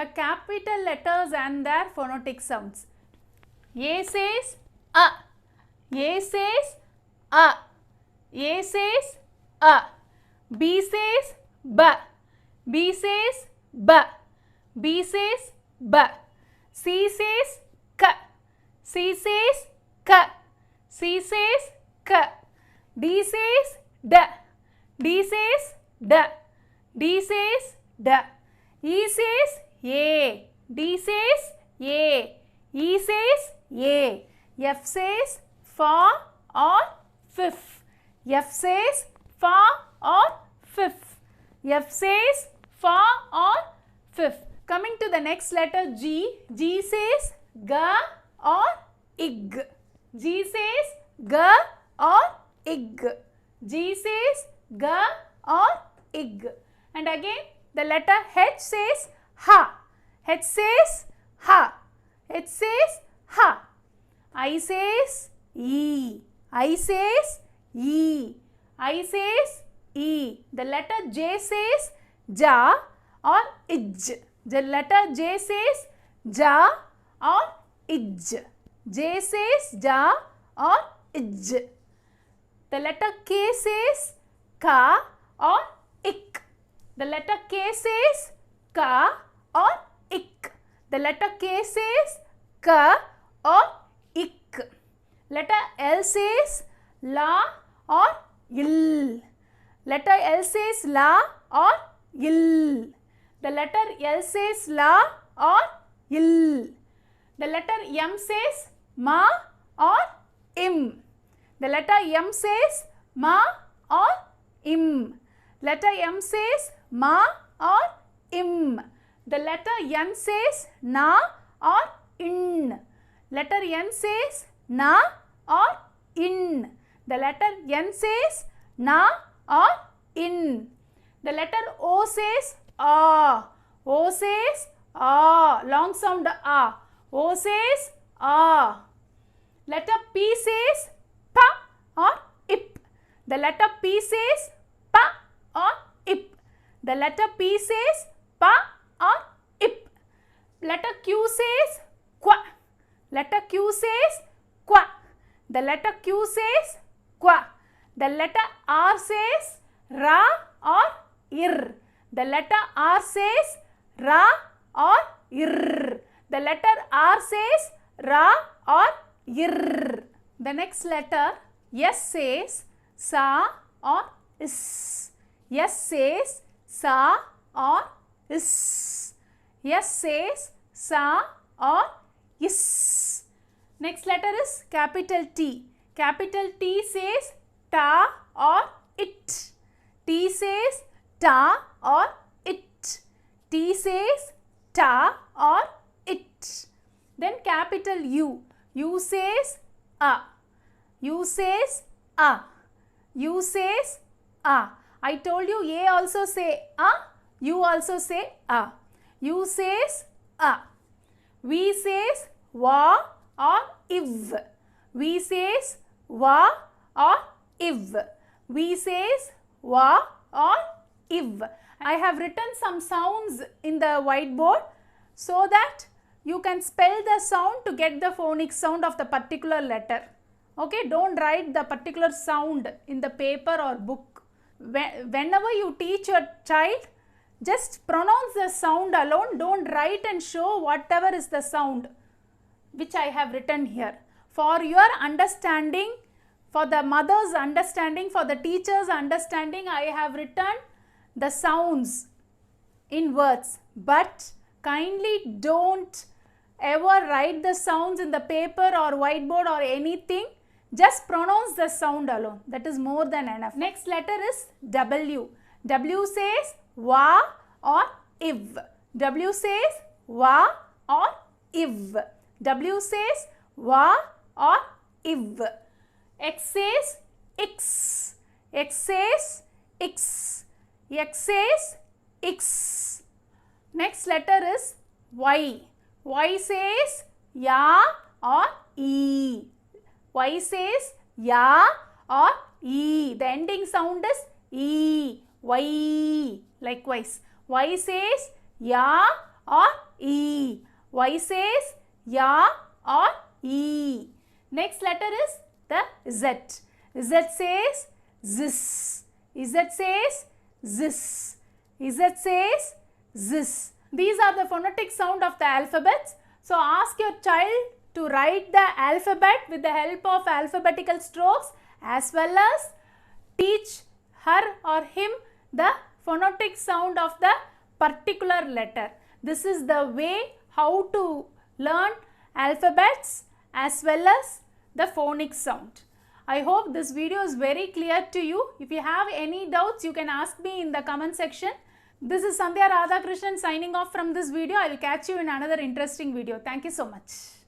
the capital letters and their phonetic sounds. A says A. A says A. A says A. B says B. B says B. B says B. C says K. C says K. C says K. D says D. D says D. D says D. E says A. D says A. E says A. F says fa or fifth. F says fa or fifth. F says fa or fifth. Coming to the next letter G. G says ga or ig. G says ga or ig. G says ga or ig. And again the letter H says ha. H says ha. H says ha. I says E. I says E. I says E. The letter J says ja or ij. The letter J says ja or ij. J says ja or ij. The letter K says ka or ik. The letter K says ka or ik. The letter K says ka or ik. Letter L says la or il. Letter L says la or il. The letter L says la or il. The letter M says ma or im. The letter M says ma or im. Letter M says ma or im. The letter N says na or in. Letter N says na or in. The letter N says na or in. The letter O says a. O says a. Long sound a. O says a. Letter P says pa or ip. The letter P says pa or ip. The letter P says pa or ip. Letter Q says qua. Letter Q says qua. The letter Q says qua. The letter R says ra or ir. The letter R says ra or ir. The letter R says ra or ir. The next letter S says sa or is. S says sa or is. S says sa or is. Next letter is capital T. Capital T says ta or it. T says ta or it. T says ta or it. Then capital U. U says a. U says a. U says a. I told you A also say a. U also say a. U says a. V says wa or if. V says wa or if. V says wa or if. I have written some sounds in the whiteboard so that you can spell the sound to get the phonic sound of the particular letter. Okay, don't write the particular sound in the paper or book. Whenever you teach your child, just pronounce the sound alone. Don't write and show whatever is the sound which I have written here. For your understanding, for the mother's understanding, for the teacher's understanding, I have written the sounds in words. But kindly don't ever write the sounds in the paper or whiteboard or anything. Just pronounce the sound alone. That is more than enough. Next letter is W. W says wa or if. W says wa or if. W says wa or if. X says x. X says x. X says x. Next letter is Y. Y says ya or e. Y says ya or e. The ending sound is e. Y. Likewise, Y says ya or E. Y says Ya or E. Next letter is the Z. Z says Zis. Z says Zis. Z says Zis. These are the phonetic sound of the alphabets. So ask your child to write the alphabet with the help of alphabetical strokes, as well as teach her or him the phonetic sound of the particular letter. This is the way how to learn alphabets as well as the phonic sound. I hope this video is very clear to you. If you have any doubts, you can ask me in the comment section. This is Sandhya Radhakrishnan signing off from this video. I will catch you in another interesting video. Thank you so much.